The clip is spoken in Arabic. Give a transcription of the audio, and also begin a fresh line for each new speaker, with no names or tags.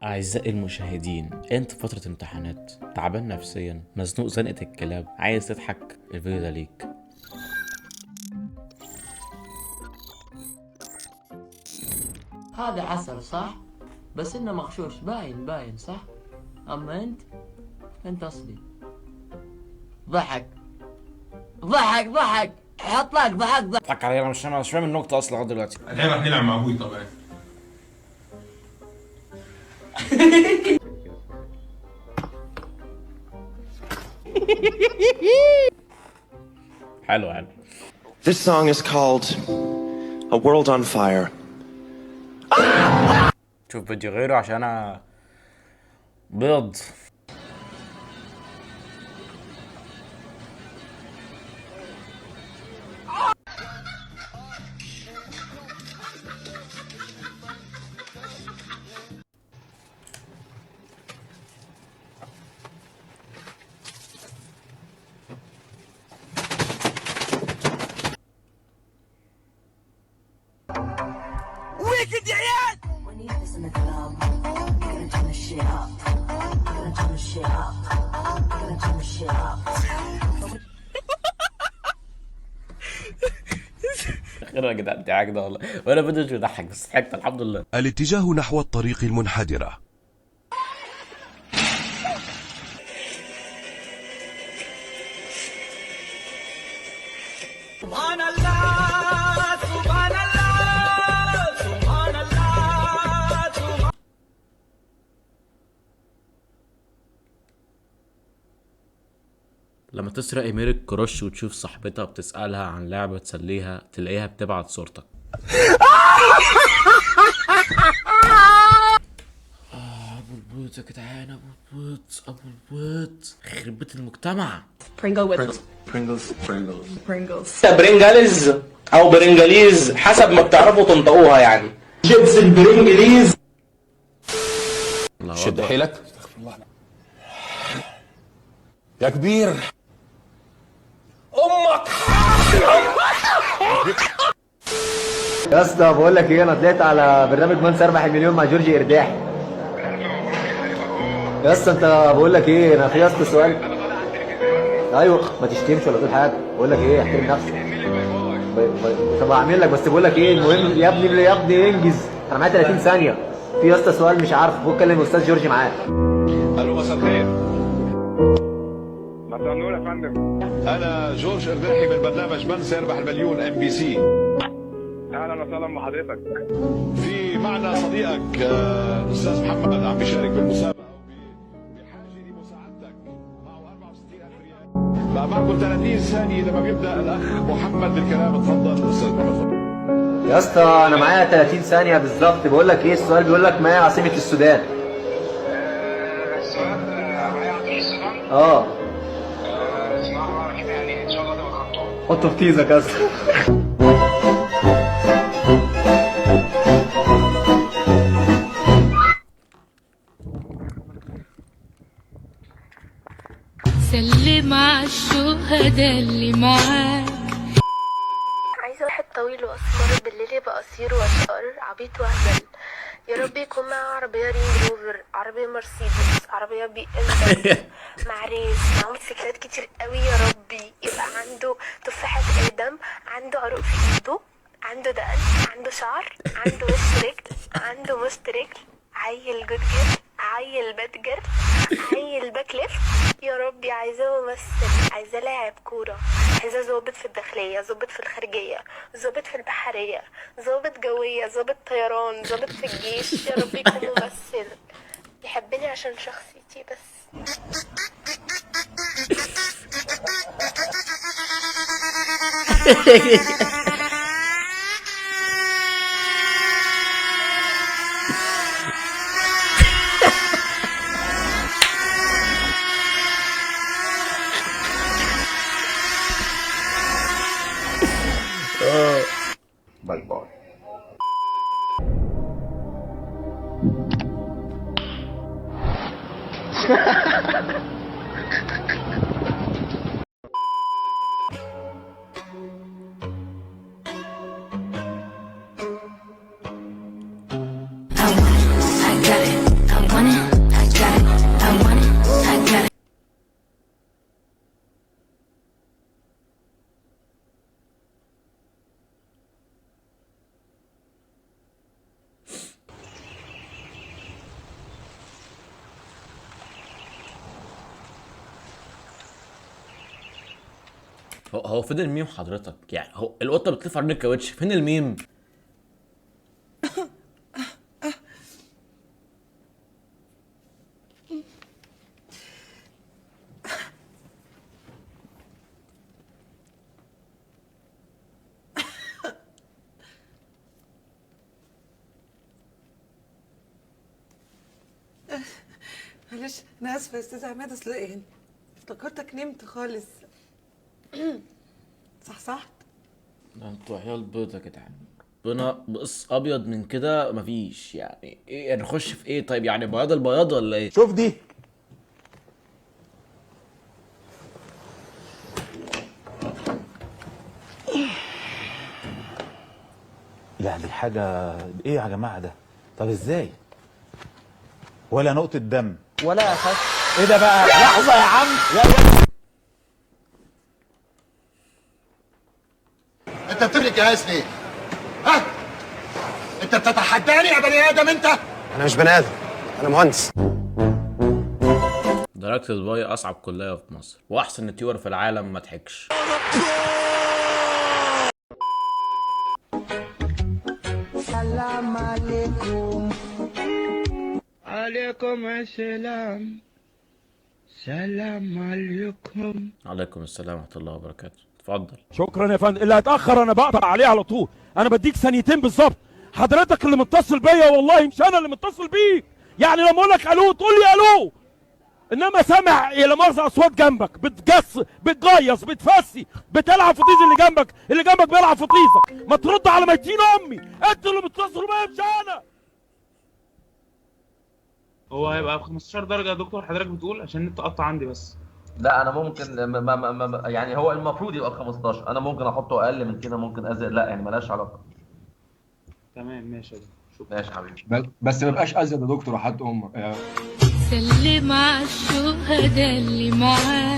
أعزائي المشاهدين، أنت في فترة امتحانات، تعبان نفسيا، مزنوق زنقة الكلاب، عايز تضحك، الفيديو ده ليك.
هذا عسل صح؟ بس انه مغشوش باين صح؟ اما انت اصلي. ضحك حط لك ضحك.
ضحك عليا، أنا مش فاهم النقطة أصلا لغاية دلوقتي.
الحين راح نلعب مع ابوي طبعا.
حلو.
This song is called A World on Fire.
شوف فيديو غيره عشان أنا بيض.
When you listen to the club, you're gonna turn the shit up. You're gonna turn the shit up. You're gonna turn the shit up.
أخيرا يا جدعان ضحك ده والله، وأنا فيديو مش بيضحك بس ضحكت الحمد لله.
الاتجاه نحو الطريق المنحدرة.
سبحان الله سبحان الله سبحان الله سبحان.
لما تسرق ايميل الكروش وتشوف صاحبتها بتسألها عن لعبة تسليها تلاقيها بتبعت صورتك. ابو البوت يا جدعان، ابو البوت خرب بيت المجتمع.
برنجاليز او برنجاليز حسب ما بتعرفوا تنطقوها يعني. شيبس البرنجليز.
شد
حيلك يا كبير. امك
يا اسطى بقول لك ايه، انا طلعت على برنامج من سيربح المليون مع جورجي ارداح. يا اسطى انت بقول لك ايه، انا في يا اسطى سؤال. ايوه ما تشتمش ولا تقول حاجه، بقول لك ايه احترم نفسك. طب اعمل لك، بس بقول لك ايه المهم يا ابني انجز، انا معايا 30 ثانيه. في يا اسطى سؤال مش عارف، بكلم كلم الاستاذ جورجي معاه.
الو مساء الخير.
مساء النور يا فندم.
انا جورج ارداحي من برنامج من سيربح المليون MBC.
اهلا وسهلا بحضرتك.
في معنا صديقك الاستاذ محمد عم بيشارك بالمسابقه وبحاجه لمساعدتك. معه 64,000 ريال. معكم 30 ثانيه لما بيبدا الاخ محمد بالكلام. تفضل استاذ محمد.
يا اسطى انا معايا 30 ثانيه بالظبط. بقول لك ايه السؤال، بيقول لك ما هي عاصمه السودان؟
السؤال معايا عبد السلام. اسمعها كده يعني ان شاء الله تبقى خطوه.
حطه في تيزك يا اسطى.
سلم على الشهداء اللي معاك.
عايزة واحد طويل وأسمر بالليل يبقى قصير وأشقر عبيط وهبل. يا رب يكون معاه عربية رينج روفر، عربية مرسيدس، عربية BMW، مع ريس، مع موتوسيكلات كتير قوي. يا ربي يبقى عنده تفاحة آدم، عنده عروق في ايده، عنده دقن، عنده شعر، عنده وش رجل، عنده مشط رجل، عيل جود جير، عيل باد جير، عيل باك ليفت. يا ربي عايزاه ممثل، عايزاه لاعب كورة، عايزاه ظابط في الداخلية، ظابط في الخارجية، ظابط في البحرية، ظابط جوية، ظابط طيران، ظابط في الجيش. يا رب يكون ممثل يحبني عشان شخصيتي بس.
Bye bye.
I got it. I want
هو فين الميم حضرتك؟ يعني هو القطه بتلف على الكاوتش، فين الميم؟
معلش انا اسفه يا استاذ عماد، اصل يعني افتكرتك نمت خالص. صحصحت.
ده انتوا عيال بيضة يا جدعان. ربنا بقص ابيض من كده مفيش. يعني ايه نخش في ايه طيب؟ يعني بياض البياض ولا ايه؟
شوف دي. يعني حاجة ايه يا جماعة ده؟ طب ازاي؟ ولا نقطة دم
ولا خس.
ايه ده بقى؟ لحظة يا عم.
انت بتملك جهاز ليه؟ ها؟ انت بتتحداني يا بني ادم انت؟
انا مش بني ادم، انا مهندس.
درجة الباي اصعب كلية في مصر، واحسن نتيور في العالم ما تحكش.
سلام عليكم. عليكم السلام. سلام عليكم.
عليكم السلام ورحمة الله وبركاته. اتفضل.
شكرا يا فندم. اللي هيتأخر انا بقطع عليه على طول. انا بديك ثانيتين بالظبط. حضرتك اللي متصل بيا والله، مش انا اللي متصل بيك. يعني لما اقول لك الو تقول لي الو. انما سامع لا مؤاخذة اصوات جنبك بتجص بتجيص بتفسي بتلعب في طيز اللي جنبك بيلعب في طيزك. ما ترد على ميتين امي. انتوا اللي بتتصلوا بيا مش انا.
هو هيبقى ب 15 درجة يا دكتور حضرتك بتقول عشان النت قطع عندي بس.
لا انا ممكن يعني هو المفروض يبقى ب 15، انا ممكن احطه اقل من كده، ممكن ازيد، لا يعني مالهاش علاقه.
تمام ماشي يا دكتور.
ماشي يا حبيبي.
بس ما يبقاش ازيد يا دكتور وحد امك.
سلم على الشهداء اللي معاك.